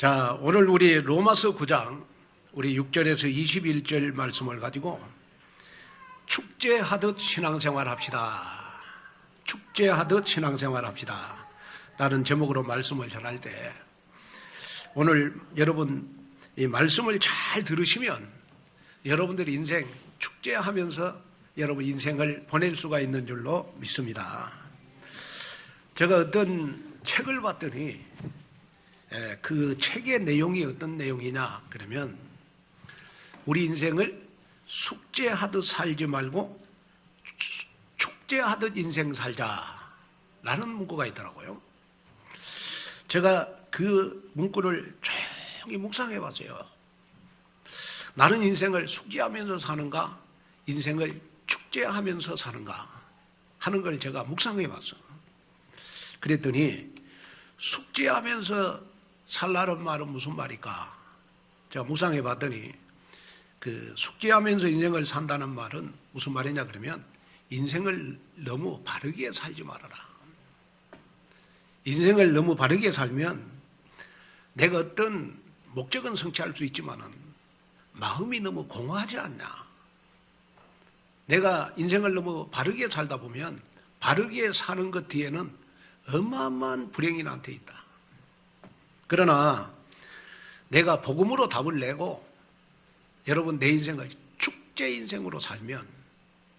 자, 오늘 우리 로마서 9장 우리 6절에서 21절 말씀을 가지고 축제하듯 신앙생활 합시다. 축제하듯 신앙생활 합시다. 라는 제목으로 말씀을 전할 때 오늘 여러분 이 말씀을 잘 들으시면 여러분들의 인생 축제하면서 여러분 인생을 보낼 수가 있는 줄로 믿습니다. 제가 어떤 책을 봤더니 그 책의 내용이 어떤 내용이냐 그러면 우리 인생을 숙제하듯 살지 말고 축제하듯 인생 살자라는 문구가 있더라고요. 제가 그 문구를 조용히 묵상해 봤어요. 나는 인생을 숙제하면서 사는가 인생을 축제하면서 사는가 하는 걸 제가 묵상해 봤어요. 그랬더니 숙제하면서 살라는 말은 무슨 말일까? 제가 묵상해 봤더니 그 숙제하면서 인생을 산다는 말은 무슨 말이냐 그러면 인생을 너무 바르게 살지 말아라. 인생을 너무 바르게 살면 내가 어떤 목적은 성취할 수 있지만은 마음이 너무 공허하지 않냐. 내가 인생을 너무 바르게 살다 보면 바르게 사는 것 뒤에는 어마어마한 불행이 나한테 있다. 그러나 내가 복음으로 답을 내고 여러분 내 인생을 축제 인생으로 살면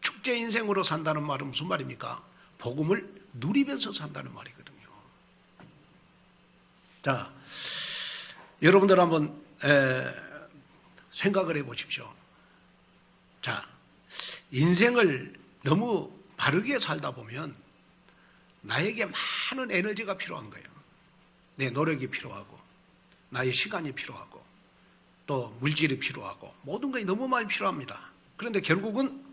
축제 인생으로 산다는 말은 무슨 말입니까? 복음을 누리면서 산다는 말이거든요. 자, 여러분들 한번 생각을 해 보십시오. 자, 인생을 너무 바르게 살다 보면 나에게 많은 에너지가 필요한 거예요. 내 노력이 필요하고 나의 시간이 필요하고 또 물질이 필요하고 모든 것이 너무 많이 필요합니다. 그런데 결국은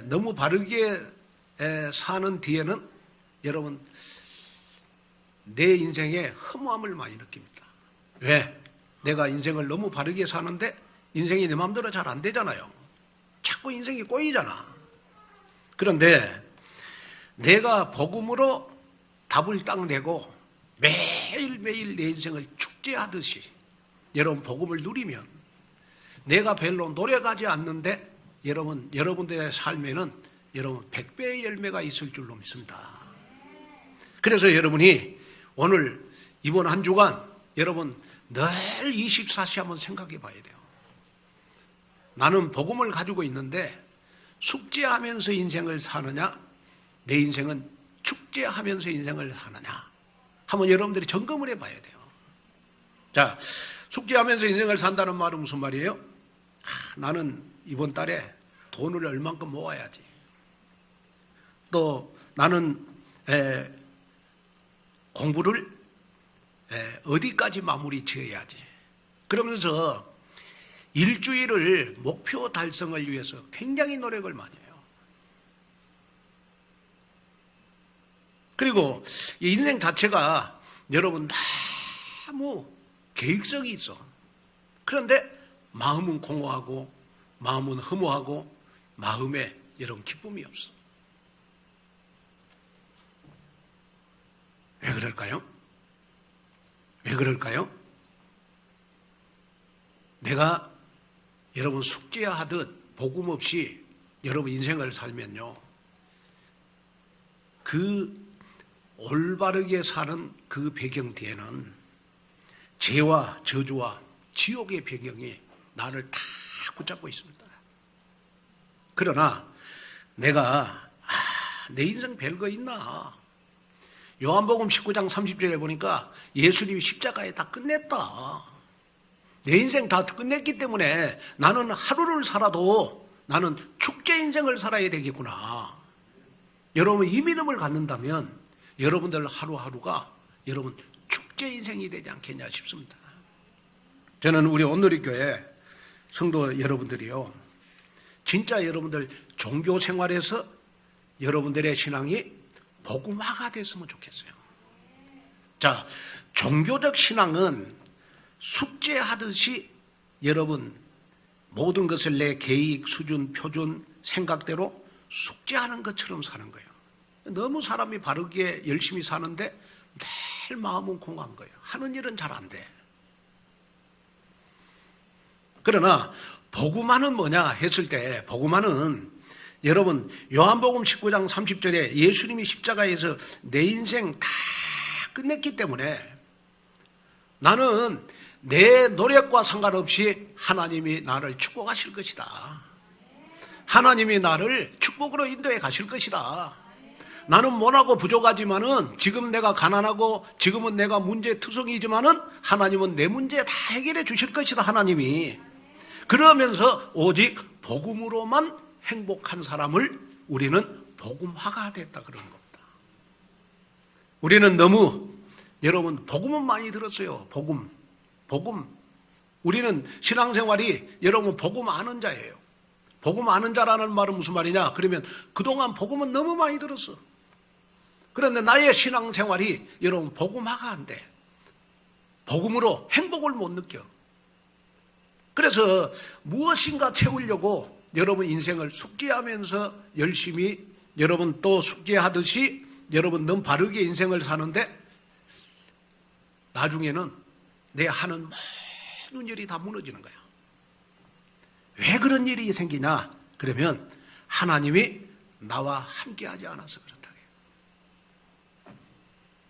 너무 바르게 사는 뒤에는 여러분 내 인생에 허무함을 많이 느낍니다. 왜? 내가 인생을 너무 바르게 사는데 인생이 내 마음대로 잘 안 되잖아요. 자꾸 인생이 꼬이잖아. 그런데 내가 복음으로 답을 딱 내고 매일매일 내 인생을 축제하듯이 여러분 복음을 누리면 내가 별로 노력하지 않는데 여러분들의 삶에는 여러분 100배의 열매가 있을 줄로 믿습니다. 그래서 여러분이 오늘 이번 한 주간 여러분 늘 24시 한번 생각해 봐야 돼요. 나는 복음을 가지고 있는데 숙제하면서 인생을 사느냐 내 인생은 축제하면서 인생을 사느냐 한번 여러분들이 점검을 해봐야 돼요. 자, 숙제하면서 인생을 산다는 말은 무슨 말이에요? 나는 이번 달에 돈을 얼만큼 모아야지. 또 나는 공부를 어디까지 마무리 지어야지. 그러면서 일주일을 목표 달성을 위해서 굉장히 노력을 많이 해요. 그리고 이 인생 자체가 여러분 너무 계획성이 있어. 그런데 마음은 공허하고 마음은 허무하고 마음에 여러분 기쁨이 없어. 왜 그럴까요? 왜 그럴까요? 내가 여러분 숙제하듯 복음 없이 여러분 인생을 살면요. 그 올바르게 사는 그 배경 뒤에는 죄와 저주와 지옥의 배경이 나를 다 붙잡고 있습니다. 그러나 내가 내 인생 별거 있나? 요한복음 19장 30절에 보니까 예수님이 십자가에 다 끝냈다. 내 인생 다 끝냈기 때문에 나는 하루를 살아도 나는 축제 인생을 살아야 되겠구나. 여러분 이 믿음을 갖는다면 여러분들 하루하루가 여러분 축제 인생이 되지 않겠냐 싶습니다. 저는 우리 온누리교회 성도 여러분들이요. 진짜 여러분들 종교 생활에서 여러분들의 신앙이 복음화가 됐으면 좋겠어요. 자, 종교적 신앙은 숙제하듯이 여러분 모든 것을 내 계획, 수준, 표준, 생각대로 숙제하는 것처럼 사는 거예요. 너무 사람이 바르게 열심히 사는데 마음은 공한 거예요. 하는 일은 잘 안 돼. 그러나 복음화는 뭐냐 했을 때, 복음화는 여러분 요한복음 19장 30절에 예수님이 십자가에서 내 인생 다 끝냈기 때문에 나는 내 노력과 상관없이 하나님이 나를 축복하실 것이다. 하나님이 나를 축복으로 인도해 가실 것이다. 나는 못하고 부족하지만은 지금 내가 가난하고 지금은 내가 문제투성이지만은 하나님은 내 문제 다 해결해 주실 것이다. 하나님이. 그러면서 오직 복음으로만 행복한 사람을 우리는 복음화가 됐다 그러는 겁니다. 우리는 너무 여러분 복음은 많이 들었어요. 복음. 우리는 신앙생활이 여러분 복음 아는 자예요. 복음 아는 자라는 말은 무슨 말이냐? 그러면 그동안 복음은 너무 많이 들었어. 그런데 나의 신앙생활이 여러분 복음화가 안 돼. 복음으로 행복을 못 느껴. 그래서 무엇인가 채우려고 여러분 인생을 숙지하면서 열심히 여러분 또 숙지하듯이 여러분 너무 바르게 인생을 사는데 나중에는 내 하는 모든 일이 다 무너지는 거야. 왜 그런 일이 생기냐? 그러면 하나님이 나와 함께하지 않아서 그렇다.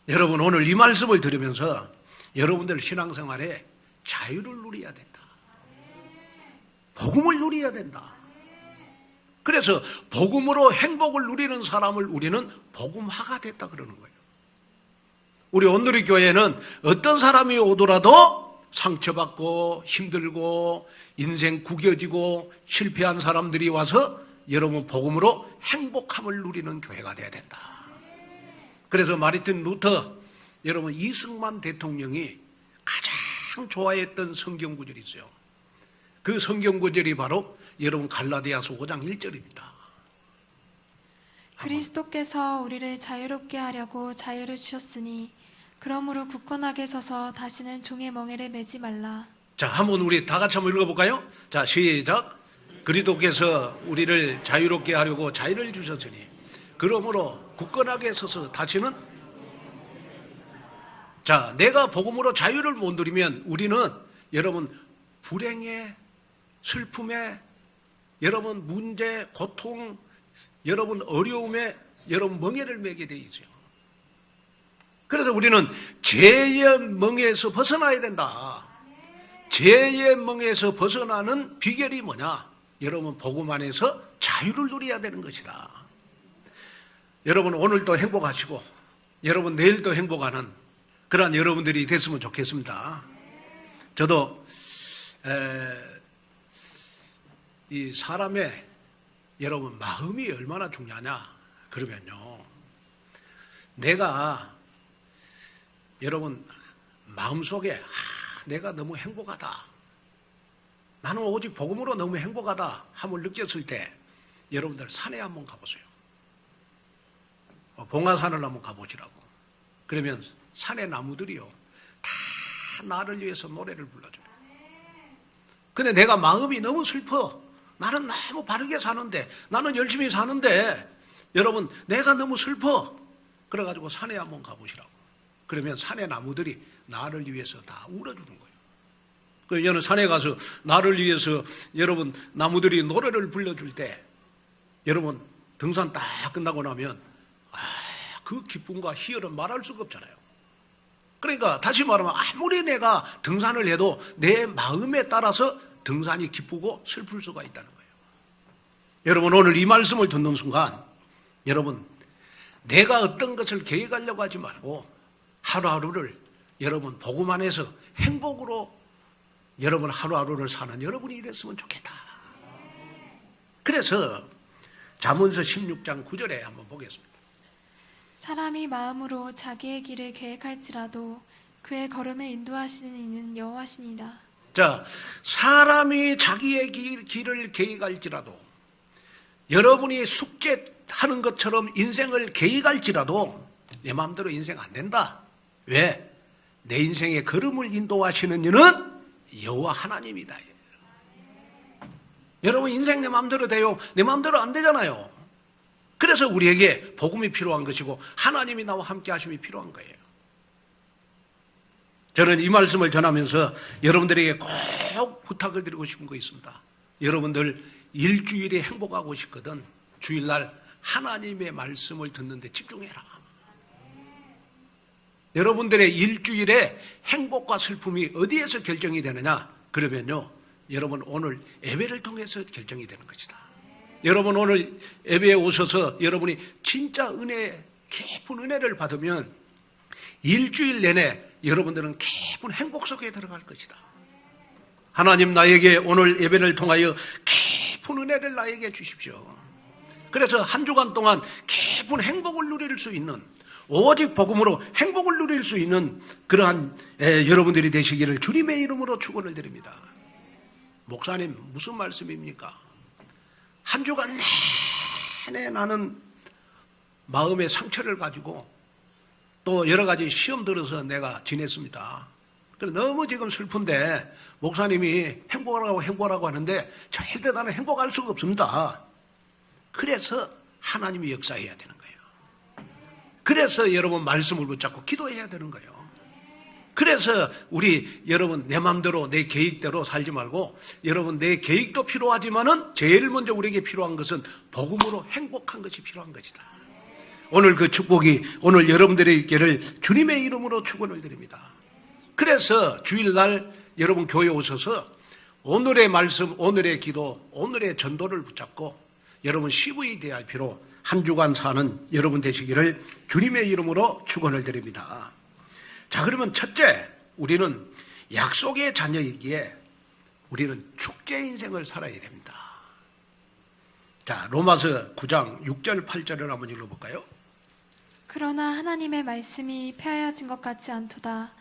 여러분 오늘 이 말씀을 들으면서 여러분들 신앙생활에 자유를 누려야 된다. 복음을 누려야 된다. 그래서 복음으로 행복을 누리는 사람을 우리는 복음화가 됐다 그러는 거예요. 우리 온누리 교회는 어떤 사람이 오더라도 상처받고 힘들고 인생 구겨지고 실패한 사람들이 와서 여러분 복음으로 행복함을 누리는 교회가 돼야 된다. 그래서 마르틴 루터 여러분 이승만 대통령이 가장 좋아했던 성경 구절이 있어요. 그 성경 구절이 바로 여러분 갈라디아서 5장 1절입니다. 그리스도께서 우리를 자유롭게 하려고 자유를 주셨으니 그러므로 굳건하게 서서 다시는 종의 멍에를 매지 말라. 자, 한번 우리 다 같이 한번 읽어볼까요? 자, 시작. 그리스도께서 우리를 자유롭게 하려고 자유를 주셨으니 그러므로 굳건하게 서서 다시는. 자, 내가 복음으로 자유를 못 누리면 우리는 여러분 불행에 슬픔에 여러분 문제 고통 여러분 어려움에 여러분 멍에를 매게 돼 있어요. 그래서 우리는 죄의 멍에서 벗어나야 된다. 죄의 멍에서 벗어나는 비결이 뭐냐? 여러분 복음 안에서 자유를 누려야 되는 것이다. 여러분 오늘도 행복하시고 여러분 내일도 행복하는 그러한 여러분들이 됐으면 좋겠습니다. 저도 이 사람의 여러분 마음이 얼마나 중요하냐 그러면요, 내가 여러분 마음속에 내가 너무 행복하다, 나는 오직 복음으로 너무 행복하다 함을 느꼈을 때 여러분들 산에 한번 가보세요. 봉화산을 한번 가보시라고. 그러면 산의 나무들이요 다 나를 위해서 노래를 불러줘요. 근데 내가 마음이 너무 슬퍼, 나는 너무 바르게 사는데, 나는 열심히 사는데 여러분 내가 너무 슬퍼, 그래가지고 산에 한번 가보시라고. 그러면 산의 나무들이 나를 위해서 다 울어주는 거예요. 그럼 저는 산에 가서 나를 위해서 여러분 나무들이 노래를 불러줄 때 여러분 등산 딱 끝나고 나면 그 기쁨과 희열은 말할 수가 없잖아요. 그러니까 다시 말하면 아무리 내가 등산을 해도 내 마음에 따라서 등산이 기쁘고 슬플 수가 있다는 거예요. 여러분 오늘 이 말씀을 듣는 순간 여러분 내가 어떤 것을 계획하려고 하지 말고 하루하루를 여러분 복음 안에서 행복으로 여러분 하루하루를 사는 여러분이 됐으면 좋겠다. 그래서 잠언서 16장 9절에 한번 보겠습니다. 사람이 마음으로 자기의 길을 계획할지라도 그의 걸음을 인도하시는 이는 여호와시니라. 자, 사람이 자기의 길을 계획할지라도 여러분이 숙제하는 것처럼 인생을 계획할지라도 내 마음대로 인생 안 된다. 왜? 내 인생의 걸음을 인도하시는 이는 여호와 하나님이다. 여러분 인생 내 마음대로 돼요? 내 마음대로 안 되잖아요. 그래서 우리에게 복음이 필요한 것이고 하나님이 나와 함께 하심이 필요한 거예요. 저는 이 말씀을 전하면서 여러분들에게 꼭 부탁을 드리고 싶은 거 있습니다. 여러분들 일주일에 행복하고 싶거든 주일날 하나님의 말씀을 듣는데 집중해라. 여러분들의 일주일에 행복과 슬픔이 어디에서 결정이 되느냐? 그러면요, 여러분 오늘 예배를 통해서 결정이 되는 것이다. 여러분 오늘 예배에 오셔서 여러분이 진짜 깊은 은혜를 받으면 일주일 내내 여러분들은 깊은 행복 속에 들어갈 것이다. 하나님 나에게 오늘 예배를 통하여 깊은 은혜를 나에게 주십시오. 그래서 한 주간 동안 깊은 행복을 누릴 수 있는, 오직 복음으로 행복을 누릴 수 있는 그러한 여러분들이 되시기를 주님의 이름으로 축원을 드립니다. 목사님 무슨 말씀입니까? 한 주간 내내 나는 마음의 상처를 가지고 또 여러 가지 시험 들어서 내가 지냈습니다. 그래서 너무 지금 슬픈데 목사님이 행복하라고 하는데 절대 나는 행복할 수가 없습니다. 그래서 하나님이 역사해야 되는 거예요. 그래서 여러분 말씀을 붙잡고 기도해야 되는 거예요. 그래서 우리 여러분 내 마음대로 내 계획대로 살지 말고 여러분 내 계획도 필요하지만은 제일 먼저 우리에게 필요한 것은 복음으로 행복한 것이 필요한 것이다. 오늘 그 축복이 오늘 여러분들의 있기를 주님의 이름으로 축원을 드립니다. 그래서 주일날 여러분 교회 오셔서 오늘의 말씀, 오늘의 기도, 오늘의 전도를 붙잡고 여러분 CVDIP로 한 주간 사는 여러분 되시기를 주님의 이름으로 축원을 드립니다. 자, 그러면 첫째, 우리는 약속의 자녀이기에 우리는 축제 인생을 살아야 됩니다. 자, 로마서 9장 6절 8절을 한번 읽어볼까요? 그러나 하나님의 말씀이 폐하여진 것 같지 않도다.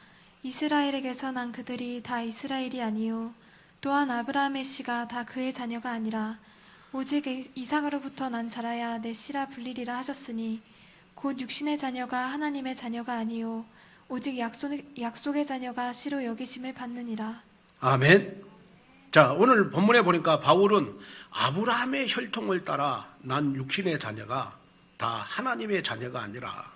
이스라엘에게서 난 그들이 다 이스라엘이 아니요 또한 아브라함의 씨가 다 그의 자녀가 아니라 오직 이삭으로부터 난 자라야 내 씨라 불리리라 하셨으니 곧 육신의 자녀가 하나님의 자녀가 아니요 오직 약속의 자녀가 씨로 여기심을 받느니라. 아멘. 자, 오늘 본문에 보니까 바울은 아브라함의 혈통을 따라 난 육신의 자녀가 다 하나님의 자녀가 아니라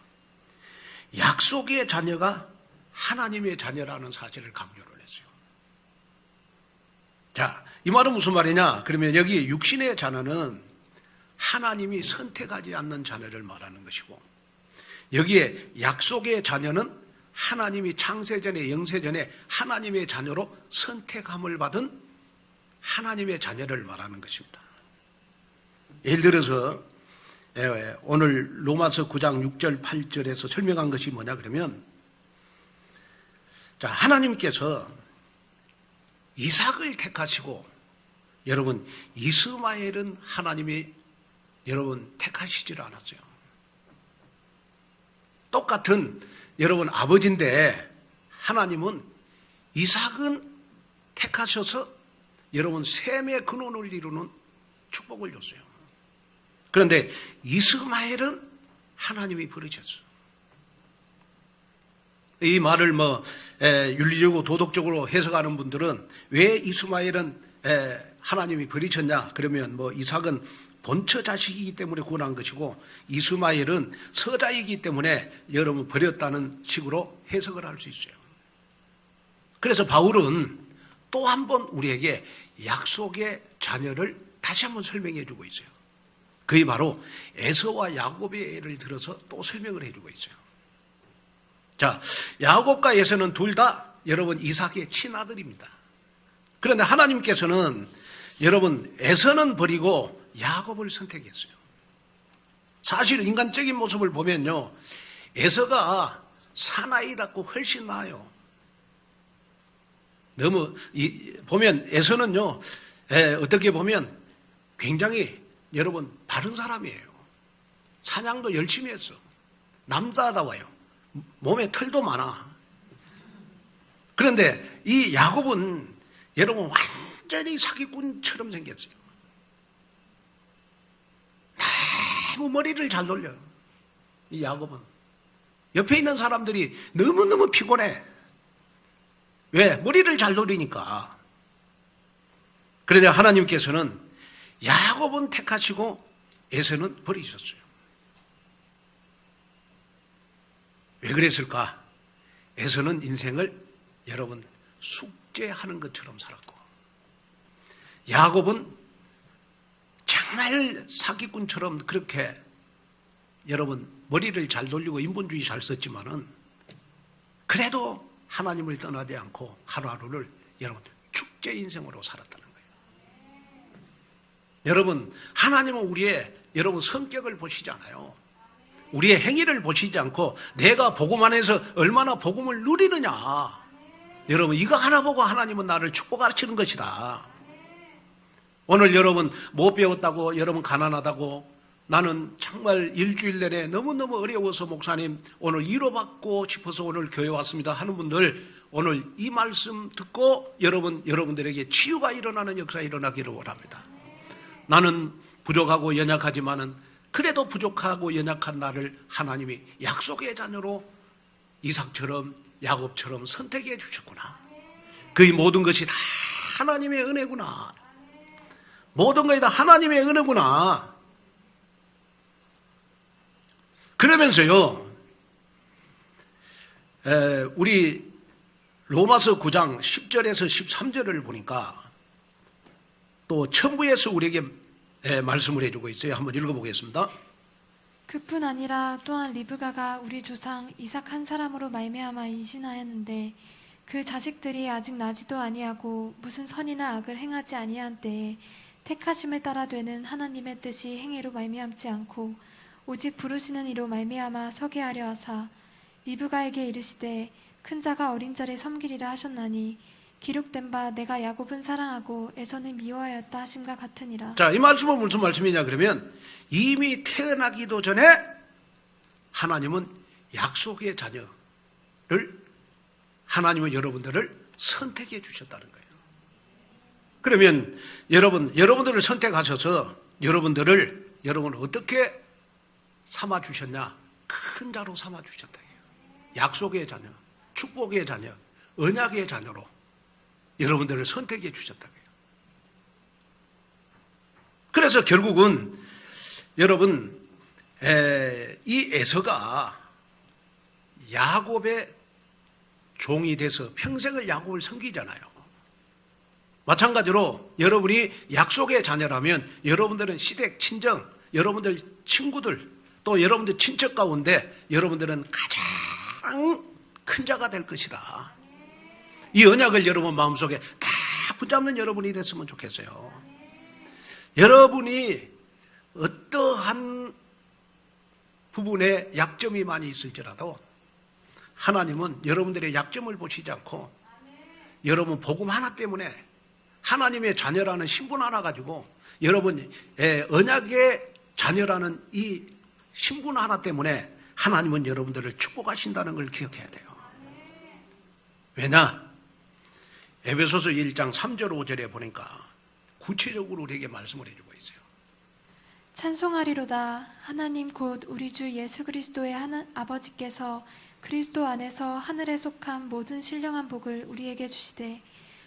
약속의 자녀가 하나님의 자녀라는 사실을 강조를 했어요. 자, 이 말은 무슨 말이냐? 그러면 여기 육신의 자녀는 하나님이 선택하지 않는 자녀를 말하는 것이고, 여기에 약속의 자녀는 하나님이 창세전에 영세전에 하나님의 자녀로 선택함을 받은 하나님의 자녀를 말하는 것입니다. 예를 들어서 오늘 로마서 9장 6절 8절에서 설명한 것이 뭐냐 그러면, 자, 하나님께서 이삭을 택하시고 여러분 이스마엘은 하나님이 여러분 택하시질 않았어요. 똑같은 여러분 아버지인데 하나님은 이삭은 택하셔서 여러분 셈의 근원을 이루는 축복을 줬어요. 그런데 이스마엘은 하나님이 버리셨어요. 이 말을 윤리적으로 도덕적으로 해석하는 분들은 왜 이스마엘은 하나님이 버리셨냐 그러면 이삭은 본처 자식이기 때문에 구원한 것이고 이스마엘은 서자이기 때문에 여러분 버렸다는 식으로 해석을 할 수 있어요. 그래서 바울은 또 한 번 우리에게 약속의 자녀를 다시 한번 설명해 주고 있어요. 그게 바로 에서와 야곱의 예를 들어서 또 설명을 해주고 있어요. 자, 야곱과 에서는 둘 다 여러분 이삭의 친아들입니다. 그런데 하나님께서는 여러분 에서는 버리고 야곱을 선택했어요. 사실 인간적인 모습을 보면요, 에서가 사나이답고 훨씬 나아요. 너무 보면 에서는요, 어떻게 보면 굉장히 여러분 바른 사람이에요. 사냥도 열심히 했어. 남자다워요. 몸에 털도 많아. 그런데 이 야곱은 여러분 완전히 사기꾼처럼 생겼어요. 너무 머리를 잘 돌려요. 이 야곱은. 옆에 있는 사람들이 너무너무 피곤해. 왜? 머리를 잘 돌리니까. 그러자 하나님께서는 야곱은 택하시고 에서는 버리셨어요. 왜 그랬을까? 에서는 인생을 여러분 숙제하는 것처럼 살았고, 야곱은 정말 사기꾼처럼 그렇게 여러분 머리를 잘 돌리고 인본주의 잘 썼지만은 그래도 하나님을 떠나지 않고 하루하루를 여러분 축제 인생으로 살았다는 거예요. 여러분 하나님은 우리의 여러분 성격을 보시잖아요. 우리의 행위를 보시지 않고 내가 복음 안에서 얼마나 복음을 누리느냐, 여러분 이거 하나 보고 하나님은 나를 축복하시는 것이다. 오늘 여러분 못 배웠다고, 여러분 가난하다고, 나는 정말 일주일 내내 너무너무 어려워서 목사님 오늘 위로받고 싶어서 오늘 교회 왔습니다 하는 분들, 오늘 이 말씀 듣고 여러분들에게 치유가 일어나는 역사가 일어나기를 원합니다. 나는 부족하고 연약하지만은 그래도 부족하고 연약한 나를 하나님이 약속의 자녀로 이삭처럼 야곱처럼 선택해 주셨구나. 그 모든 것이 다 하나님의 은혜구나. 모든 것이 다 하나님의 은혜구나. 그러면서요, 우리 로마서 9장 10절에서 13절을 보니까 또 천부에서 우리에게 말씀을 해주고 있어요. 한번 읽어보겠습니다. 그뿐 아니라 또한 리브가가 우리 조상 이삭 한 사람으로 말미암아 임신하였는데 그 자식들이 아직 나지도 아니하고 무슨 선이나 악을 행하지 아니한 때에 택하심을 따라 되는 하나님의 뜻이 행위로 말미암지 않고 오직 부르시는 이로 말미암아 서게 하려 하사 리브가에게 이르시되 큰 자가 어린 자를 섬기리라 하셨나니 기록된 바 내가 야곱은 사랑하고 에서는 미워하였다 하심과 같으니라. 자, 이 말씀은 무슨 말씀이냐 그러면 이미 태어나기도 전에 하나님은 약속의 자녀를, 하나님은 여러분들을 선택해 주셨다는 거예요. 그러면 여러분들을 선택하셔서 여러분을 어떻게 삼아 주셨냐? 큰 자로 삼아 주셨다. 약속의 자녀, 축복의 자녀, 언약의 자녀로 여러분들을 선택해 주셨다. 그래서 결국은 여러분 이 에서가 야곱의 종이 돼서 평생을 야곱을 섬기잖아요. 마찬가지로 여러분이 약속의 자녀라면 여러분들은 시댁, 친정, 여러분들 친구들, 또 여러분들 친척 가운데 여러분들은 가장 큰 자가 될 것이다. 이 언약을 여러분 마음속에 다 붙잡는 여러분이 됐으면 좋겠어요. 여러분이 어떠한 부분에 약점이 많이 있을지라도 하나님은 여러분들의 약점을 보시지 않고 여러분 복음 하나 때문에 하나님의 자녀라는 신분 하나 가지고 여러분 언약의 자녀라는 이 신분 하나 때문에 하나님은 여러분들을 축복하신다는 걸 기억해야 돼요. 왜냐? 에베소서 1장 3절 5절에 보니까 구체적으로 우리에게 말씀을 해주고 있어요. 찬송하리로다. 하나님 곧 우리 주 예수 그리스도의 아버지께서 그리스도 안에서 하늘에 속한 모든 신령한 복을 우리에게 주시되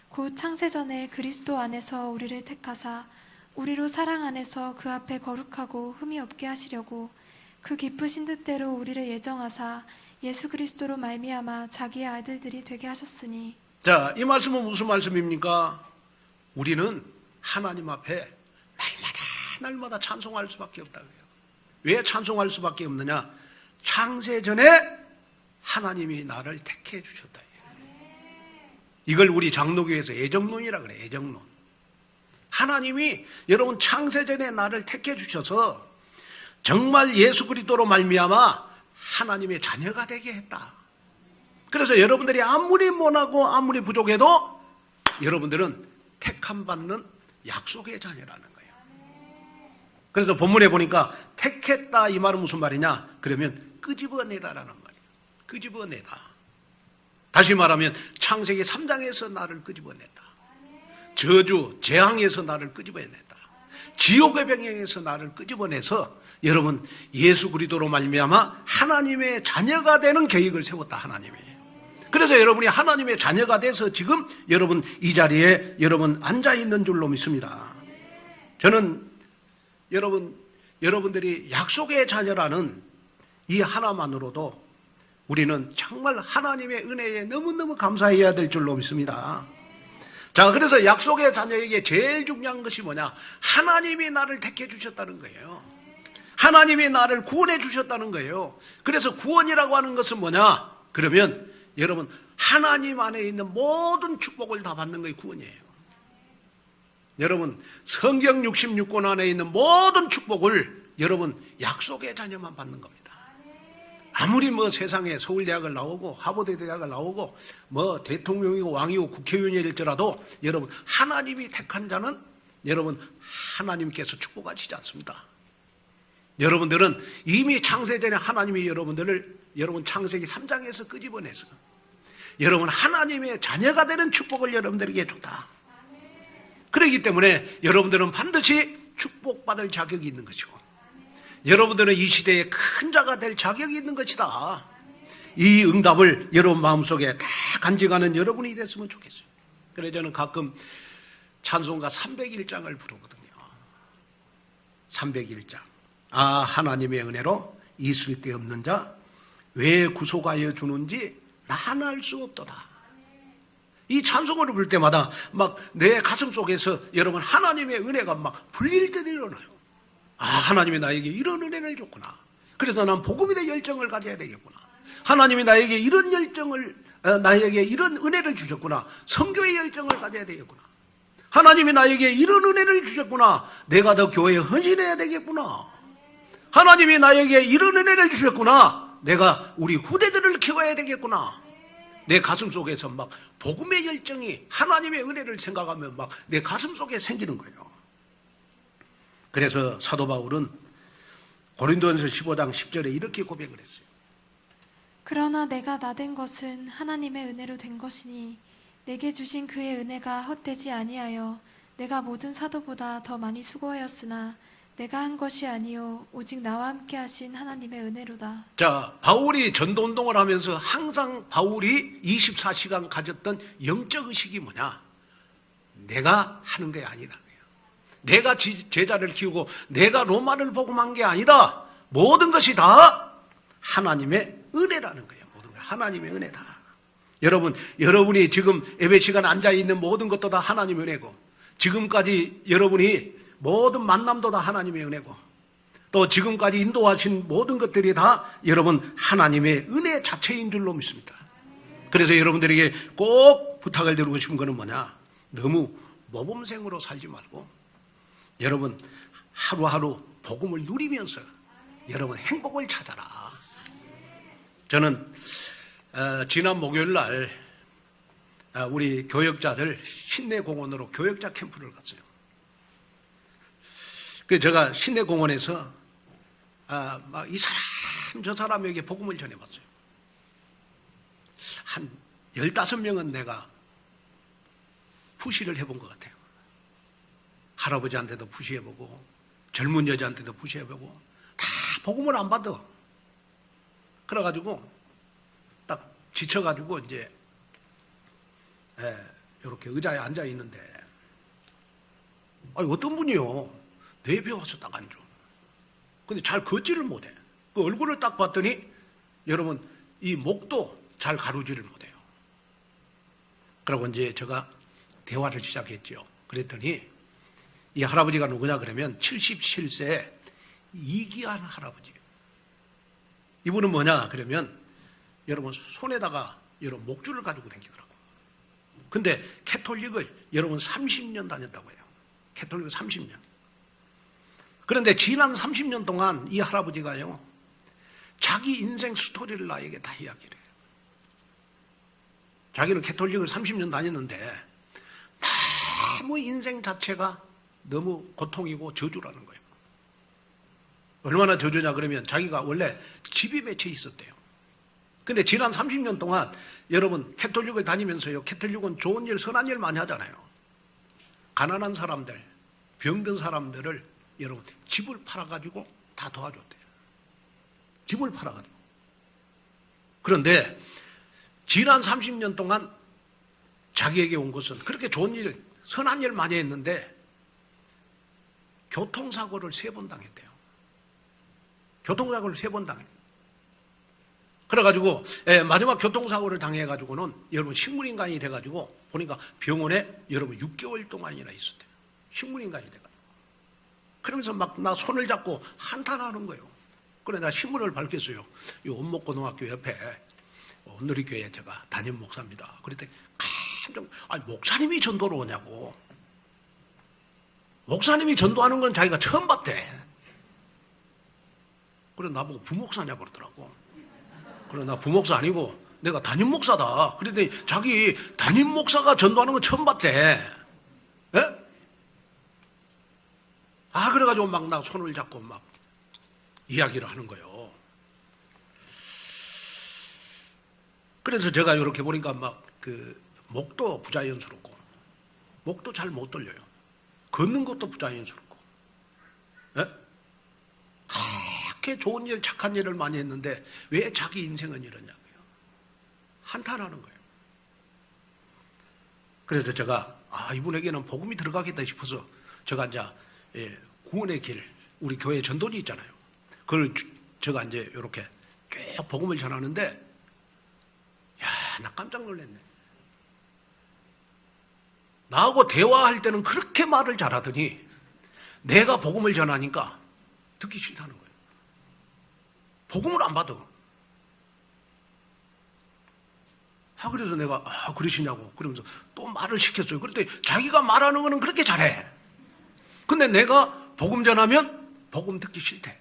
곧 창세전에 그리스도 안에서 우리를 택하사 우리로 사랑 안에서 그 앞에 거룩하고 흠이 없게 하시려고 그 기쁘신 뜻대로 우리를 예정하사 예수 그리스도로 말미암아 자기의 아들들이 되게 하셨으니. 자, 이 말씀은 무슨 말씀입니까? 우리는 하나님 앞에 날마다 찬송할 수밖에 없다고요. 왜 찬송할 수밖에 없느냐? 창세전에 하나님이 나를 택해 주셨다. 이걸 우리 장로교에서 애정론이라 그래. 애정론. 하나님이 여러분 창세전에 나를 택해 주셔서 정말 예수 그리스도로 말미암아 하나님의 자녀가 되게 했다. 그래서 여러분들이 아무리 못하고 아무리 부족해도 여러분들은 택함 받는 약속의 자녀라는 거예요. 그래서 본문에 보니까 택했다 이 말은 무슨 말이냐? 그러면 끄집어내다라는 말이에요. 끄집어내다. 다시 말하면 창세기 3장에서 나를 끄집어냈다. 저주, 재앙에서 나를 끄집어냈다. 지옥의 병행에서 나를 끄집어내서 여러분 예수 그리스도로 말미암아 하나님의 자녀가 되는 계획을 세웠다. 하나님이. 그래서 여러분이 하나님의 자녀가 돼서 지금 여러분 이 자리에 여러분 앉아 있는 줄로 믿습니다. 저는 여러분들이 약속의 자녀라는 이 하나만으로도 우리는 정말 하나님의 은혜에 너무너무 감사해야 될 줄로 믿습니다. 자, 그래서 약속의 자녀에게 제일 중요한 것이 뭐냐? 하나님이 나를 택해 주셨다는 거예요. 하나님이 나를 구원해 주셨다는 거예요. 그래서 구원이라고 하는 것은 뭐냐? 그러면 여러분, 하나님 안에 있는 모든 축복을 다 받는 것이 구원이에요. 여러분, 성경 66권 안에 있는 모든 축복을 여러분 약속의 자녀만 받는 겁니다. 아무리 뭐 세상에 서울대학을 나오고 하버드 대학을 나오고 뭐 대통령이고 왕이고 국회의원일지라도 여러분 하나님이 택한 자는 여러분 하나님께서 축복하시지 않습니다. 여러분들은 이미 창세전에 하나님이 여러분들을 여러분 창세기 3장에서 끄집어내서 여러분 하나님의 자녀가 되는 축복을 여러분들에게 줬다. 그렇기 때문에 여러분들은 반드시 축복받을 자격이 있는 것이고 여러분들은 이 시대에 큰 자가 될 자격이 있는 것이다. 이 응답을 여러분 마음속에 다 간직하는 여러분이 됐으면 좋겠어요. 그래서 저는 가끔 찬송가 301장을 부르거든요. 301장. 아, 하나님의 은혜로 있을 데 없는 자 왜 구속하여 주는지 나는 알 수 없도다. 이 찬송을 부를 때마다 막 내 가슴 속에서 여러분 하나님의 은혜가 막 불릴 듯 일어나요. 아, 하나님이 나에게 이런 은혜를 줬구나. 그래서 난 복음에 대한 열정을 가져야 되겠구나. 하나님이 나에게 이런 열정을, 나에게 이런 은혜를 주셨구나. 선교의 열정을 가져야 되겠구나. 하나님이 나에게 이런 은혜를 주셨구나. 내가 더 교회에 헌신해야 되겠구나. 하나님이 나에게 이런 은혜를 주셨구나. 내가 우리 후대들을 키워야 되겠구나. 내 가슴 속에서 막 복음의 열정이 하나님의 은혜를 생각하면 막 내 가슴 속에 생기는 거예요. 그래서 사도 바울은 고린도전서 15장 10절에 이렇게 고백을 했어요. 그러나 내가 나된 것은 하나님의 은혜로 된 것이니 내게 주신 그의 은혜가 헛되지 아니하여 내가 모든 사도보다 더 많이 수고하였으나 내가 한 것이 아니요 오직 나와 함께 하신 하나님의 은혜로다. 자, 바울이 전도운동을 하면서 항상 바울이 24시간 가졌던 영적 의식이 뭐냐? 내가 하는 게 아니다. 내가 제자를 키우고 내가 로마를 복음한 게 아니다. 모든 것이 다 하나님의 은혜라는 거예요. 모든 것 하나님의 은혜다. 여러분, 여러분이 지금 예배 시간에 앉아있는 모든 것도 다 하나님의 은혜고 지금까지 여러분이 모든 만남도 다 하나님의 은혜고 또 지금까지 인도하신 모든 것들이 다 여러분 하나님의 은혜 자체인 줄로 믿습니다. 그래서 여러분들에게 꼭 부탁을 드리고 싶은 것은 뭐냐? 너무 모범생으로 살지 말고 여러분 하루하루 복음을 누리면서 여러분 행복을 찾아라. 저는 지난 목요일 날 우리 교역자들 신내공원으로 교역자 캠프를 갔어요. 그래서 제가 신내공원에서 막 이 사람 저 사람에게 복음을 전해봤어요. 한 15명은 내가 푸시를 해본 것 같아요. 할아버지한테도 푸시해보고 젊은 여자한테도 푸시해보고 다 복음을 안 받아. 그래가지고 딱 지쳐가지고 이제 이렇게 의자에 앉아 있는데 아니 어떤 분이요 내 옆에 와서 딱 앉아. 근데 잘 걷지를 못해. 그 얼굴을 딱 봤더니 여러분 이 목도 잘 가루지를 못해요. 그러고 이제 제가 대화를 시작했죠. 그랬더니 이 할아버지가 누구냐 그러면 77세 이기한 할아버지예요. 이분은 뭐냐 그러면 여러분 손에다가 여러분 목줄을 가지고 다니더라고요. 근데 캐톨릭을 여러분 30년 다녔다고 해요. 캐톨릭을 30년. 그런데 지난 30년 동안 이 할아버지가요 자기 인생 스토리를 나에게 다 이야기를 해요. 자기는 캐톨릭을 30년 다녔는데 너무 인생 자체가 너무 고통이고 저주라는 거예요. 얼마나 저주냐 그러면 자기가 원래 집이 맺혀 있었대요. 근데 지난 30년 동안 여러분 캐톨릭을 다니면서요 캐톨릭은 좋은 일 선한 일 많이 하잖아요. 가난한 사람들 병든 사람들을 여러분 집을 팔아가지고 다 도와줬대요. 집을 팔아가지고. 그런데 지난 30년 동안 자기에게 온 것은 그렇게 좋은 일 선한 일 많이 했는데 교통사고를 3번 당했대요. 교통사고를 3번 당했대요. 그래가지고 마지막 교통사고를 당해가지고는 여러분 식물인간이 돼가지고 보니까 병원에 여러분 6개월 동안이나 있었대요. 식물인간이 돼가지고. 그러면서 막 나 손을 잡고 한탄하는 거예요. 그래 나 신문을 밝혔어요. 이 원목고등학교 옆에 온누리교회 제가 담임 목사입니다. 그랬더니 깜짝 아니 목사님이 전도로 오냐고. 목사님이 전도하는 건 자기가 처음 봤대. 그래 나보고 부목사냐고 그러더라고. 그래 나 부목사 아니고 내가 담임 목사다. 그랬더니 자기 담임 목사가 전도하는 건 처음 봤대. 예? 아 그래가지고 막 나 손을 잡고 막 이야기를 하는 거예요. 그래서 제가 이렇게 보니까 막 그 목도 부자연스럽고 목도 잘 못 돌려요. 걷는 것도 부자연스럽고. 예? 그렇게 좋은 일, 착한 일을 많이 했는데 왜 자기 인생은 이러냐고요. 한탄하는 거예요. 그래서 제가 이분에게는 복음이 들어가겠다 싶어서 제가 이제 구원의 길, 우리 교회 전도지 있잖아요. 그걸 제가 이제 이렇게 쭉 복음을 전하는데 야, 나 깜짝 놀랐네. 나하고 대화할 때는 그렇게 말을 잘하더니 내가 복음을 전하니까 듣기 싫다는 거예요. 복음을 안 받아. 그래서 내가 그러시냐고 그러면서 또 말을 시켰어요. 그런데 자기가 말하는 거는 그렇게 잘해. 근데 내가 복음 전하면 복음 듣기 싫대.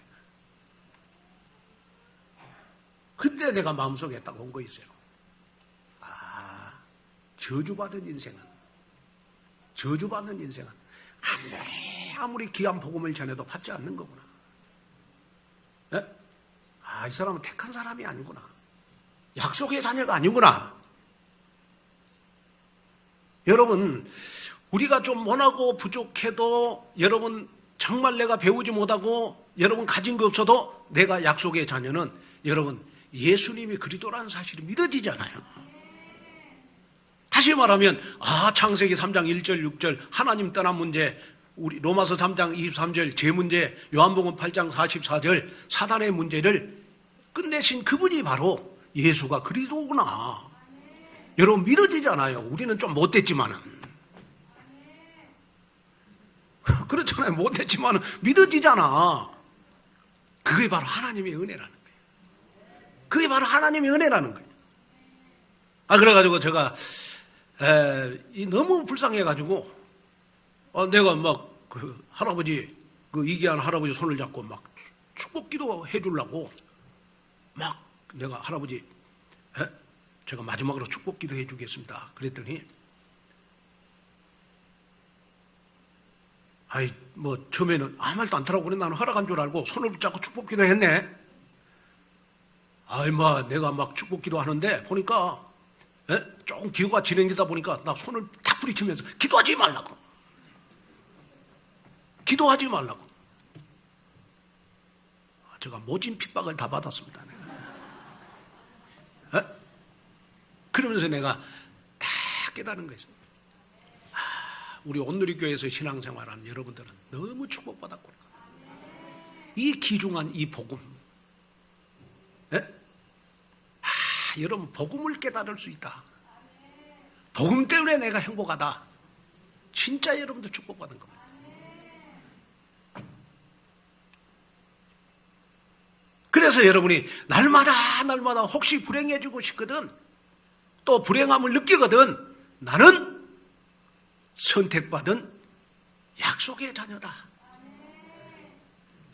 그때 내가 마음속에 딱 온 거 있어요. 저주받은 인생은 아무리 귀한 복음을 전해도 받지 않는 거구나. 네? 이 사람은 택한 사람이 아니구나. 약속의 자녀가 아니구나. 여러분, 우리가 좀 원하고 부족해도 여러분 정말 내가 배우지 못하고 여러분 가진 거 없어도 내가 약속의 자녀는 여러분 예수님이 그리스도라는 사실이 믿어지잖아요. 다시 말하면 창세기 3장 1절 6절 하나님 떠난 문제, 우리 로마서 3장 23절 제 문제, 요한복음 8장 44절 사단의 문제를 끝내신 그분이 바로 예수가 그리스도구나. 여러분 믿어지잖아요. 우리는 좀 못됐지만은. 그렇잖아요. 못됐지만은 믿어지잖아. 그게 바로 하나님의 은혜라는 거예요. 그게 바로 하나님의 은혜라는 거예요. 그래가지고 제가 너무 불쌍해가지고 내가 막 그 할아버지 그 이기한 할아버지 손을 잡고 막 축복기도 해주려고 막 내가 할아버지 제가 마지막으로 축복기도 해주겠습니다. 그랬더니 뭐 처음에는 아무 말도 안 하라고 그래. 나는 허락한 줄 알고 손을 붙잡고 축복기도 했네. 내가 막 축복기도 하는데 보니까 조금 기도가 진행되다 보니까 나 손을 탁 부리치면서 기도하지 말라고. 제가 모진 핍박을 다 받았습니다. 그러면서 내가 다 깨달은 거죠. 우리 온누리교회에서 신앙생활하는 여러분들은 너무 축복받았구나. 이 귀중한 이 복음. 여러분 복음을 깨달을 수 있다. 복음 때문에 내가 행복하다. 진짜 여러분들 축복받은 겁니다. 그래서 여러분이 날마다 혹시 불행해지고 싶거든 또 불행함을 느끼거든 나는 선택받은 약속의 자녀다.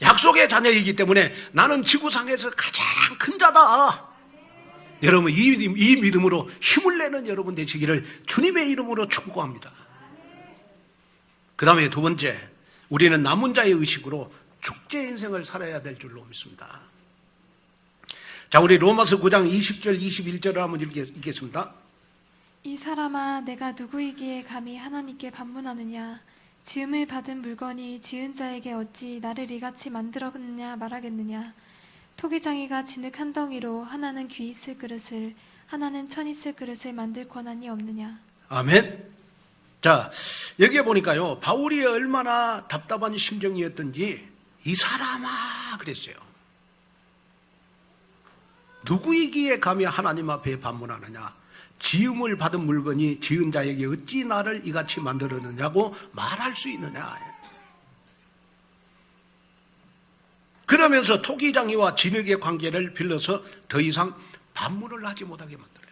약속의 자녀이기 때문에 나는 지구상에서 가장 큰 자다. 여러분 이 믿음으로 힘을 내는 여러분 되시기를 주님의 이름으로 축복합니다. 그 다음에 두 번째, 우리는 남은 자의 의식으로 축제 인생을 살아야 될 줄로 믿습니다. 자, 우리 로마서 9장 20절 21절을 한번 읽겠습니다. 이 사람아, 내가 누구이기에 감히 하나님께 반문하느냐? 지음을 받은 물건이 지은 자에게 어찌 나를 이같이 만들었느냐 말하겠느냐? 토기장이가 진흙 한 덩이로 하나는 귀 있을 그릇을 하나는 천 있을 그릇을 만들 권한이 없느냐? 아멘. 자, 여기에 보니까요, 바울이 얼마나 답답한 심정이었던지 이 사람아 그랬어요. 누구이기에 감히 하나님 앞에 반문하느냐? 지음을 받은 물건이 지은 자에게 어찌 나를 이같이 만들었느냐고 말할 수 있느냐? 그러면서 토기장이와 진흙의 관계를 빌려서 더 이상 반문을 하지 못하게 만들어요.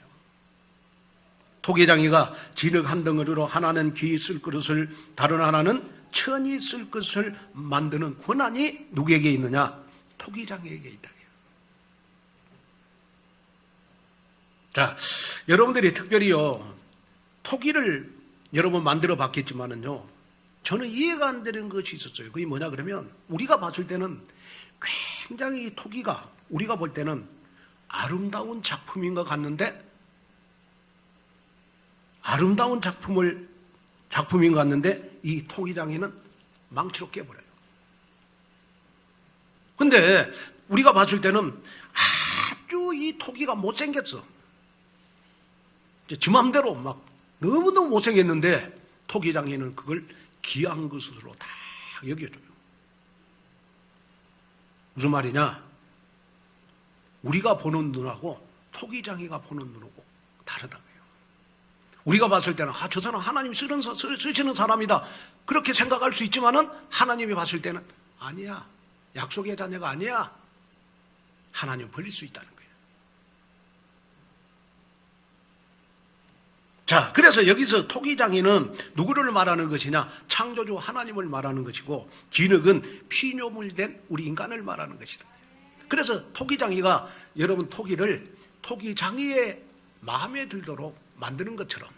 토기장이가 진흙 한 덩어리로 하나는 귀히 쓸 그릇을, 다른 하나는 천이 쓸 것을 만드는 권한이 누구에게 있느냐? 토기장이에게 있다. 자, 여러분들이 특별히요, 토기를 여러분 만들어 봤겠지만은요, 저는 이해가 안 되는 것이 있었어요. 그게 뭐냐 그러면, 우리가 봤을 때는 굉장히 토기가 우리가 볼 때는 아름다운 작품인 것 같는데, 아름다운 작품인 것 같는데 이 토기장에는 망치로 깨버려요. 근데 우리가 봤을 때는 아주 이 토기가 못생겼어. 지 맘대로 막 너무너무 못생겼는데 토기장에는 그걸 귀한 것으로 다 여겨줘요. 무슨 말이냐? 우리가 보는 눈하고 토기장이가 보는 눈하고 다르다고요. 우리가 봤을 때는 저 사람 하나님 쓰시는 사람이다 그렇게 생각할 수 있지만은 하나님이 봤을 때는 아니야, 약속의 자녀가 아니야, 하나님 버릴 수 있다는 거예요. 자, 그래서 여기서 토기장이는 누구를 말하는 것이냐? 창조주 하나님을 말하는 것이고, 진흙은 피조물된 우리 인간을 말하는 것이다. 그래서 토기장이가 여러분 토기를 토기장이의 마음에 들도록 만드는 것처럼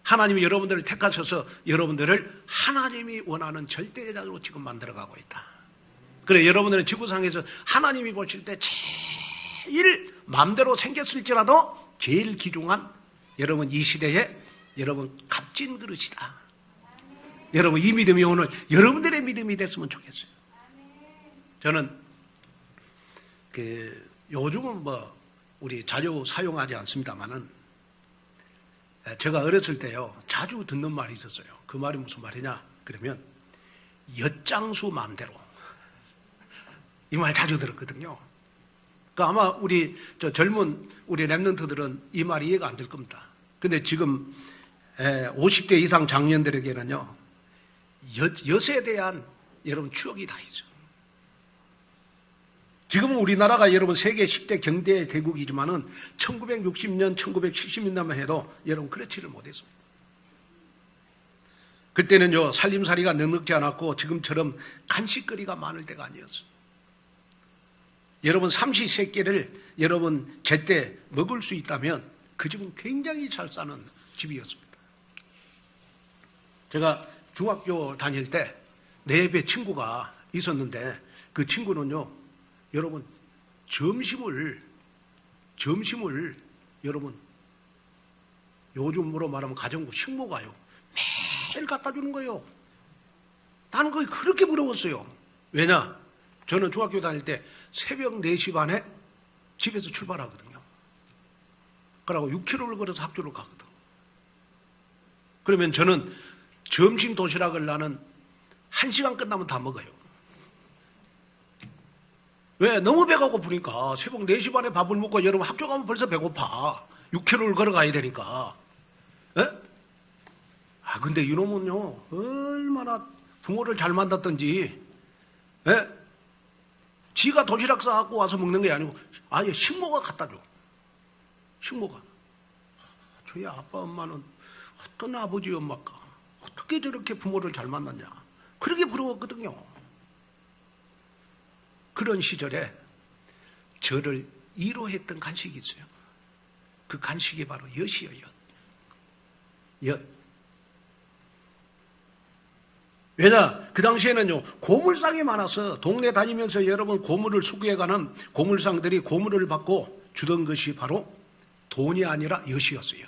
하나님이 여러분들을 택하셔서 여러분들을 하나님이 원하는 절대자로 지금 만들어가고 있다. 그래, 여러분들은 지구상에서 하나님이 보실 때 제일 마음대로 생겼을지라도 제일 귀중한 여러분 이 시대에 여러분 값진 그릇이다. 여러분 이 믿음이 오늘 여러분들의 믿음이 됐으면 좋겠어요. 저는 요즘은 우리 자주 사용하지 않습니다만은 제가 어렸을 때요 자주 듣는 말이 있었어요. 그 말이 무슨 말이냐 그러면 엿장수 마음대로, 이 말 자주 들었거든요. 그러니까 아마 우리 젊은 우리 랩런트들은 이 말이 이해가 안 될 겁니다. 근데 지금 50대 이상 장년들에게는요 엿에 대한 여러분 추억이 다 있어요. 지금은 우리나라가 여러분 세계 10대 경제 대국이지만은 1960년, 1970년대만 해도 여러분 그렇지를 못했습니다. 그때는요 살림살이가 넉넉지 않았고 지금처럼 간식거리가 많을 때가 아니었어요. 여러분 삼시세끼를 여러분 제때 먹을 수 있다면 그 집은 굉장히 잘 사는 집이었습니다. 제가 중학교 다닐 때 내 옆에 친구가 있었는데 그 친구는요 여러분 점심을 여러분 요즘으로 말하면 가정부 식모가요 매일 갖다 주는 거예요. 나는 그게 그렇게 부러웠어요. 왜냐? 저는 중학교 다닐 때 새벽 4시 반에 집에서 출발하거든요. 그러고 6km를 걸어서 학교를 가거든. 그러면 저는 점심 도시락을 나는 1시간 끝나면 다 먹어요. 왜? 너무 배가 고프니까. 새벽 4시 반에 밥을 먹고 여러분 학교 가면 벌써 배고파. 6km를 걸어가야 되니까. 예? 근데 이놈은요 얼마나 부모를 잘 만났던지, 예? 지가 도시락 싸갖고 와서 먹는 게 아니고 아예 식모가 갖다 줘. 식모가. 저희 아빠 엄마는 어떤 아버지 엄마가 어떻게 저렇게 부모를 잘 만났냐, 그렇게 부러웠거든요. 그런 시절에 저를 위로했던 간식이 있어요. 그 간식이 바로 엿이에요. 엿. 왜냐? 그 당시에는요 고물상이 많아서 동네 다니면서 여러분 고물을 수거해가는 고물상들이 고물을 받고 주던 것이 바로 돈이 아니라 엿이었어요.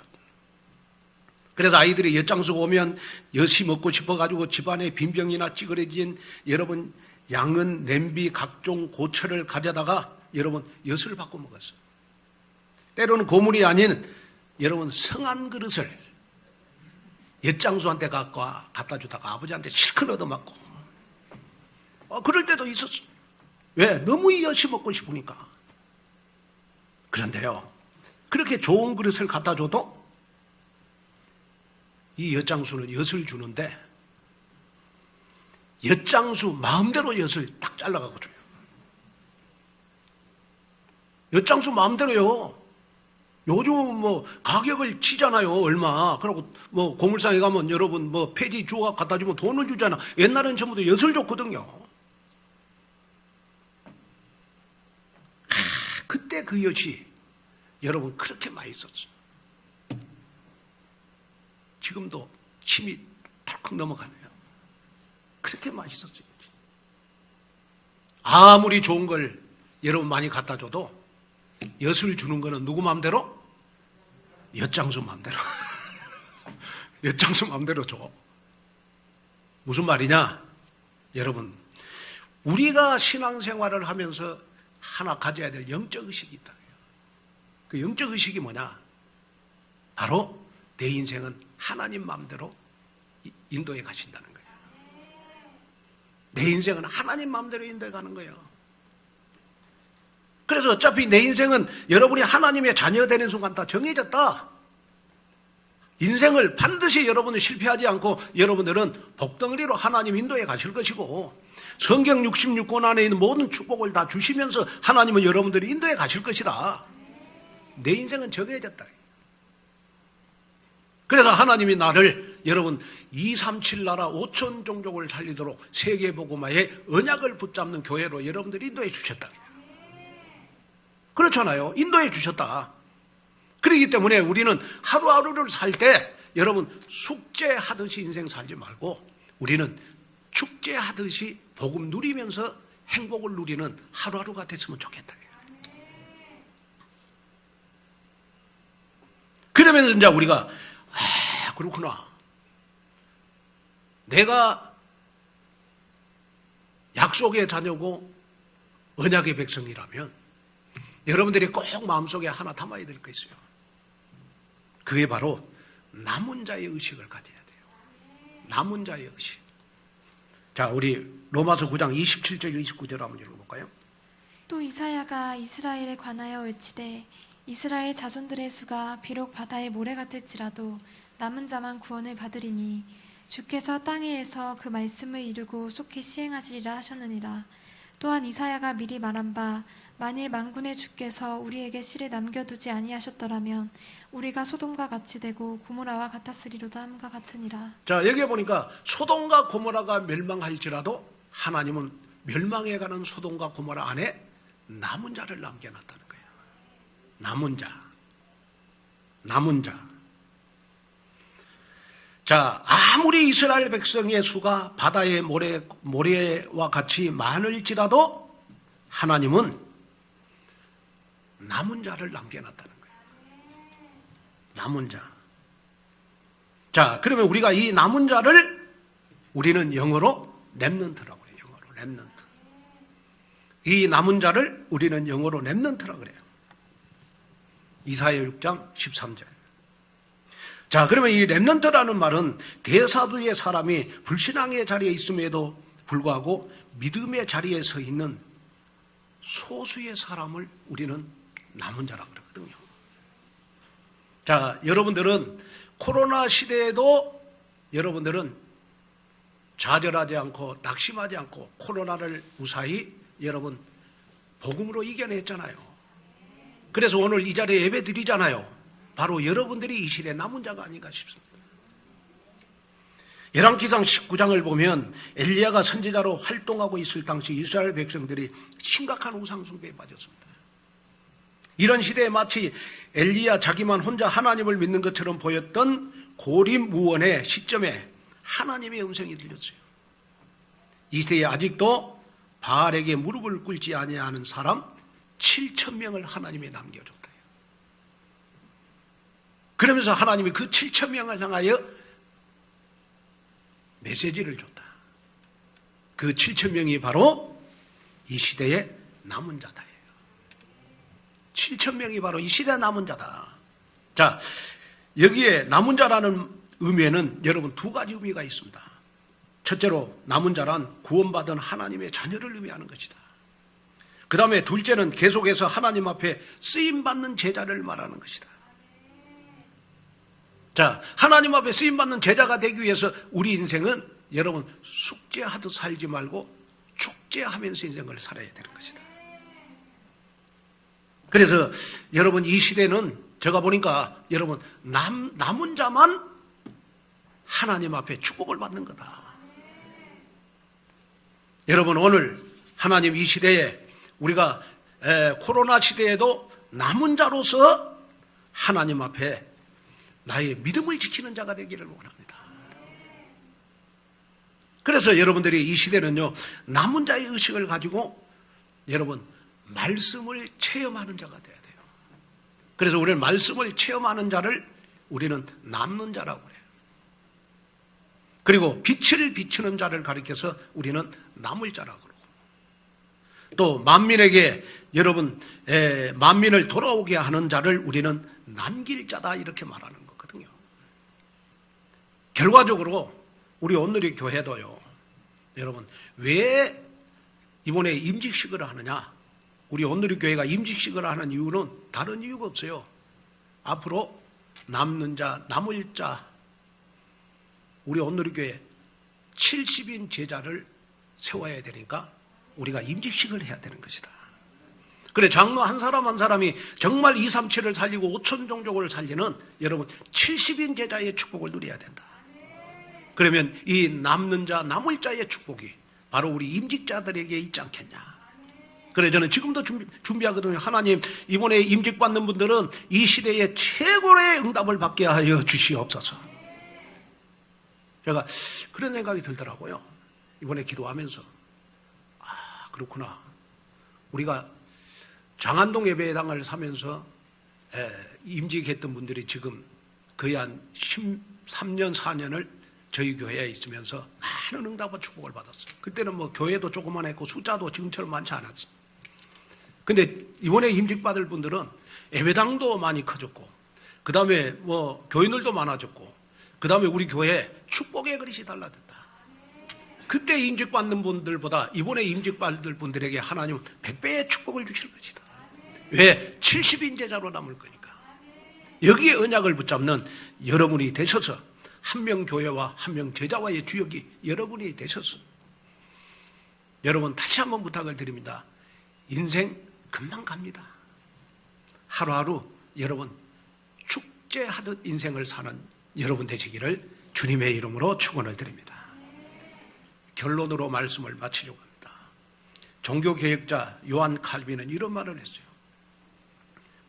그래서 아이들이 엿장수가 오면 엿이 먹고 싶어가지고 집안에 빈병이나 찌그러진 여러분 양은, 냄비, 각종 고철을 가져다가 여러분 엿을 받고 먹었어요. 때로는 고물이 아닌 여러분 성한 그릇을 엿장수한테 갖다 주다가 아버지한테 실컷 얻어맞고 그럴 때도 있었어. 왜? 너무 엿이 먹고 싶으니까. 그런데요, 그렇게 좋은 그릇을 갖다 줘도 이 엿장수는 엿을 주는데 엿장수 마음대로 엿을 딱 잘라가고 줘요. 엿장수 마음대로요. 요즘 뭐 가격을 치잖아요. 얼마. 그러고 뭐 고물상에 가면 여러분 뭐 폐지 조각 갖다 주면 돈을 주잖아. 옛날에는 전부 다 엿을 줬거든요. 그때 그 엿이 여러분 그렇게 맛있었어요. 지금도 침이 덜컥 넘어가네요. 그렇게 맛있었어요. 아무리 좋은 걸 여러분 많이 갖다 줘도 엿을 주는 거는 누구 마음대로? 엿장수 마음대로. 엿장수 마음대로 줘. 무슨 말이냐? 여러분, 우리가 신앙생활을 하면서 하나 가져야 될 영적 의식이 있다. 그 영적 의식이 뭐냐? 바로 내 인생은 하나님 마음대로 인도해 가신다는 거예요. 내 인생은 하나님 마음대로 인도해 가는 거예요. 그래서 어차피 내 인생은 여러분이 하나님의 자녀 되는 순간 다 정해졌다. 인생을 반드시 여러분은 실패하지 않고 여러분들은 복덩어리로 하나님 인도해 가실 것이고 성경 66권 안에 있는 모든 축복을 다 주시면서 하나님은 여러분들이 인도해 가실 것이다. 내 인생은 정해졌다. 그래서 하나님이 나를 여러분 237 나라 5천 종족을 살리도록 세계복음화의 언약을 붙잡는 교회로 여러분들이 인도해 주셨다. 그렇잖아요. 인도해 주셨다. 그렇기 때문에 우리는 하루하루를 살 때 여러분 숙제하듯이 인생 살지 말고 우리는 축제하듯이 복음 누리면서 행복을 누리는 하루하루가 됐으면 좋겠다. 그러면서 이제 우리가 그렇구나. 내가 약속의 자녀고 언약의 백성이라면 여러분들이 꼭 마음속에 하나 담아야 될 거 있어요. 그게 바로 남은 자의 의식을 가져야 돼요. 남은 자의 의식. 자, 우리 로마서 9장 27절 29절 한번 읽어볼까요? 또 이사야가 이스라엘에 관하여 외치되 이스라엘 자손들의 수가 비록 바다의 모래 같을지라도 남은 자만 구원을 받으리니 주께서 땅에서 그 말씀을 이루고 속히 시행하시리라 하셨느니라. 또한 이사야가 미리 말한 바 만일 만군의 주께서 우리에게 씨를 남겨두지 아니하셨더라면 우리가 소돔과 같이 되고 고모라와 같았으리로다 함과 같으니라. 자, 여기에 보니까 소돔과 고모라가 멸망할지라도 하나님은 멸망해가는 소돔과 고모라 안에 남은 자를 남겨놨다는 거예요. 남은 자. 남은 자. 자, 아무리 이스라엘 백성의 수가 바다의 모래와 같이 많을지라도 하나님은 남은 자를 남겨놨다는 거예요. 남은 자. 자, 그러면 우리가 이 남은 자를 우리는 영어로 렘넌트라고 그래요. 영어로 렘넌트. 이 남은 자를 우리는 영어로 렘넌트라고 그래요. 이사야 6장 13절. 자, 그러면 이 렘넌트라는 말은 대사두의 사람이 불신앙의 자리에 있음에도 불구하고 믿음의 자리에 서 있는 소수의 사람을 우리는 남은 자라고 그러거든요. 자, 여러분들은 코로나 시대에도 여러분들은 좌절하지 않고 낙심하지 않고 코로나를 무사히 여러분 복음으로 이겨냈잖아요. 그래서 오늘 이 자리에 예배 드리잖아요. 바로 여러분들이 이 시대의 남은 자가 아닌가 싶습니다. 열왕기상 19장을 보면 엘리야가 선지자로 활동하고 있을 당시 이스라엘 백성들이 심각한 우상 숭배에 빠졌습니다. 이런 시대에 마치 엘리야 자기만 혼자 하나님을 믿는 것처럼 보였던 고립무원의 시점에 하나님의 음성이 들렸어요. 이 시대에 아직도 바알에게 무릎을 꿇지 아니하는 사람 7,000명을 하나님이 남겨줬다. 그러면서 하나님이 그 7,000명을 향하여 메시지를 줬다. 그 7,000명이 바로 이 시대의 남은 자다. 7,000명이 바로 이 시대의 남은 자다. 자, 여기에 남은 자라는 의미에는 여러분 두 가지 의미가 있습니다. 첫째로 남은 자란 구원받은 하나님의 자녀를 의미하는 것이다. 그 다음에 둘째는 계속해서 하나님 앞에 쓰임받는 제자를 말하는 것이다. 자, 하나님 앞에 쓰임받는 제자가 되기 위해서 우리 인생은 여러분 숙제하듯 살지 말고 축제하면서 인생을 살아야 되는 것이다. 그래서 여러분 이 시대는 제가 보니까 여러분 남은 자만 하나님 앞에 축복을 받는 거다. 여러분 오늘 하나님 이 시대에 우리가 코로나 시대에도 남은 자로서 하나님 앞에 나의 믿음을 지키는 자가 되기를 원합니다. 그래서 여러분들이 이 시대는요 남은 자의 의식을 가지고 여러분 말씀을 체험하는 자가 돼야 돼요. 그래서 우리는 말씀을 체험하는 자를 우리는 남는 자라고 그래요. 그리고 빛을 비추는 자를 가리켜서 우리는 남을 자라고 그러고, 또 만민에게 여러분 만민을 돌아오게 하는 자를 우리는 남길 자다 이렇게 말하는 거거든요. 결과적으로 우리 오늘의 교회도요 여러분 왜 이번에 임직식을 하느냐, 우리 오늘의 교회가 임직식을 하는 이유는 다른 이유가 없어요. 앞으로 남는 자 남을 자 우리 오늘의 교회 70인 제자를 세워야 되니까 우리가 임직식을 해야 되는 것이다. 그래 장로 한 사람 한 사람이 정말 237을 살리고 5천 종족을 살리는 여러분 70인 제자의 축복을 누려야 된다. 그러면 이 남는 자 남을 자의 축복이 바로 우리 임직자들에게 있지 않겠냐. 그래 저는 지금도 준비하거든요. 하나님 이번에 임직받는 분들은 이 시대에 최고의 응답을 받게 하여 주시옵소서. 제가 그런 생각이 들더라고요. 이번에 기도하면서 그렇구나. 우리가 장안동 예배당을 사면서 임직했던 분들이 지금 거의 한 13년 4년을 저희 교회에 있으면서 많은 응답과 축복을 받았어요. 그때는 뭐 교회도 조그만했고 숫자도 지금처럼 많지 않았어요. 근데 이번에 임직받을 분들은 예배당도 많이 커졌고, 그 다음에 뭐 교인들도 많아졌고, 그 다음에 우리 교회에 축복의 그릇이 달라졌다. 그때 임직받는 분들보다 이번에 임직받을 분들에게 하나님은 100배의 축복을 주실 것이다. 왜? 70인 제자로 남을 거니까. 여기에 언약을 붙잡는 여러분이 되셔서 한 명 교회와 한 명 제자와의 주역이 여러분이 되셔서 여러분 다시 한번 부탁을 드립니다. 인생 금방 갑니다. 하루하루 여러분 축제하듯 인생을 사는 여러분 되시기를 주님의 이름으로 축원을 드립니다. 결론으로 말씀을 마치려고 합니다. 종교개혁자 요한 칼빈은 이런 말을 했어요.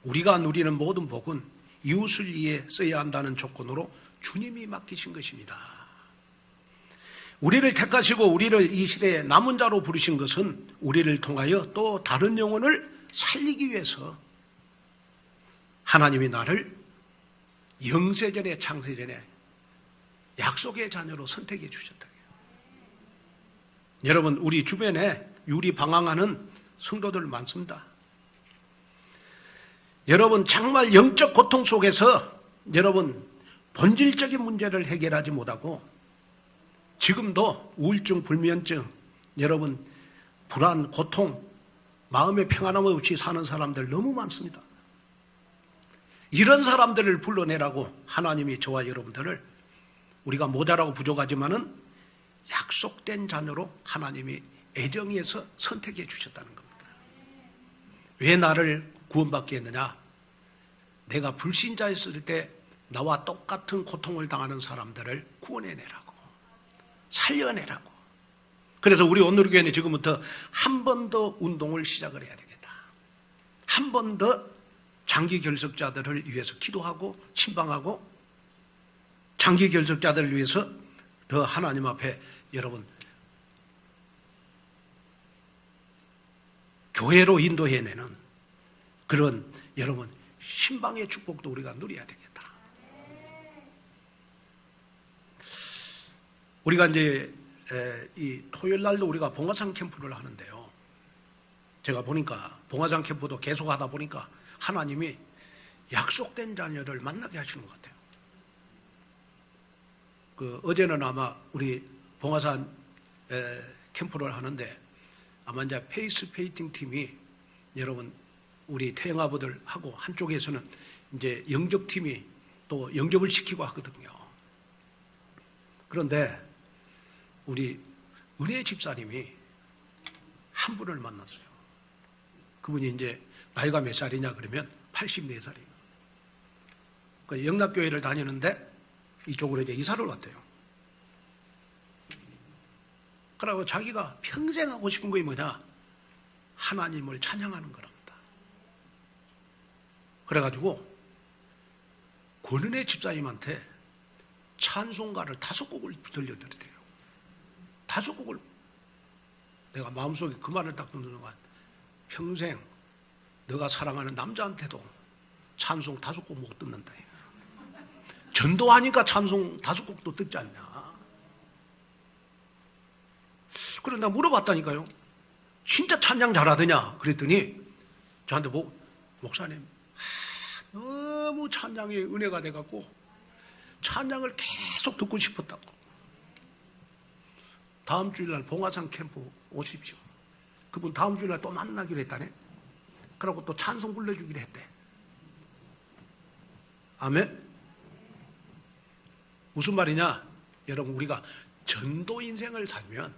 우리가 누리는 모든 복은 이웃을 위해 써야 한다는 조건으로 주님이 맡기신 것입니다. 우리를 택하시고 우리를 이 시대에 남은 자로 부르신 것은 우리를 통하여 또 다른 영혼을 살리기 위해서 하나님이 나를 영세전에 창세전에 약속의 자녀로 선택해 주셨다. 여러분 우리 주변에 유리 방황하는 성도들 많습니다. 여러분 정말 영적 고통 속에서 여러분 본질적인 문제를 해결하지 못하고 지금도 우울증, 불면증, 여러분 불안, 고통, 마음의 평안함 없이 사는 사람들 너무 많습니다. 이런 사람들을 불러내라고 하나님이 저와 여러분들을 우리가 모자라고 부족하지만은 약속된 자녀로 하나님이 애정에서 선택해 주셨다는 겁니다. 왜 나를 구원받게 했느냐? 내가 불신자였을 때 나와 똑같은 고통을 당하는 사람들을 구원해내라고, 살려내라고. 그래서 우리 오늘교회는 지금부터 한 번 더 운동을 시작을 해야 되겠다. 한 번 더 장기 결석자들을 위해서 기도하고 신방하고 장기 결석자들을 위해서 더 하나님 앞에 여러분 교회로 인도해내는 그런 여러분 신방의 축복도 우리가 누려야 되겠다. 우리가 이제 이 토요일 날도 우리가 봉화산 캠프를 하는데요. 제가 보니까 봉화산 캠프도 계속 하다 보니까 하나님이 약속된 자녀를 만나게 하시는 것 같아요. 어제는 아마 우리 봉화산 캠프를 하는데 아마 이제 페이스 페이팅 팀이 여러분 우리 태영아부들하고 한쪽에서는 이제 영접팀이 또 영접을 시키고 하거든요. 그런데 우리 은혜 집사님이 한 분을 만났어요. 그분이 이제 나이가 몇 살이냐 그러면 84살이에요. 그 영락교회를 다니는데 이쪽으로 이제 이사를 왔대요. 그러고 자기가 평생 하고 싶은 게 뭐냐? 하나님을 찬양하는 거랍니다. 그래가지고 권은혜 집사님한테 찬송가를 5곡을 들려드리대요. 5곡을. 내가 마음속에 그 말을 딱 듣는 순간 평생 너가 사랑하는 남자한테도 찬송 5곡 못 듣는다. 전도하니까 찬송 5곡도 듣지 않냐. 그래서 내가 물어봤다니까요. 진짜 찬양 잘하더냐 그랬더니 저한테 목사님 너무 찬양에 은혜가 돼갖고 찬양을 계속 듣고 싶었다고. 다음 주일날 봉화산 캠프 오십시오. 그분 다음 주일날 또 만나기로 했다네. 그러고 또 찬송 불러주기로 했대. 아멘. 무슨 말이냐? 여러분 우리가 전도 인생을 살면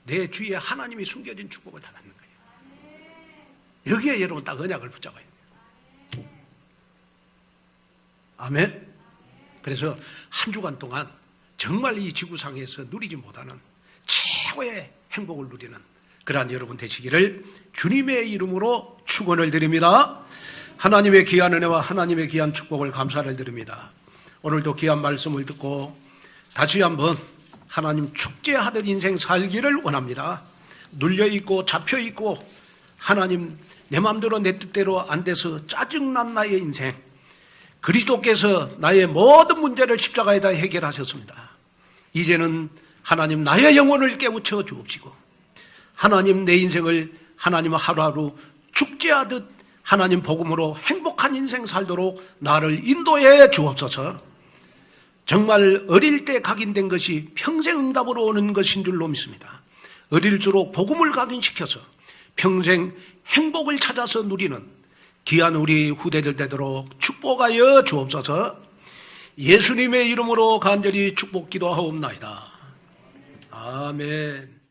내 주위에 하나님이 숨겨진 축복을 다 받는 거예요. 여기에 여러분 딱 언약을 붙잡아야 돼요. 아멘. 그래서 한 주간 동안 정말 이 지구상에서 누리지 못하는 최고의 행복을 누리는 그러한 여러분 되시기를 주님의 이름으로 축원을 드립니다. 하나님의 귀한 은혜와 하나님의 귀한 축복을 감사를 드립니다. 오늘도 귀한 말씀을 듣고 다시 한번 하나님 축제하듯 인생 살기를 원합니다. 눌려있고 잡혀있고 하나님 내 마음대로 내 뜻대로 안 돼서 짜증난 나의 인생, 그리스도께서 나의 모든 문제를 십자가에다 해결하셨습니다. 이제는 하나님 나의 영혼을 깨우쳐 주옵시고 하나님 내 인생을 하나님 하루하루 축제하듯 하나님 복음으로 행복한 인생 살도록 나를 인도해 주옵소서. 정말 어릴 때 각인된 것이 평생 응답으로 오는 것인 줄로 믿습니다. 어릴수록 복음을 각인시켜서 평생 행복을 찾아서 누리는 귀한 우리 후대들 되도록 축복하여 주옵소서. 예수님의 이름으로 간절히 축복 기도하옵나이다. 아멘.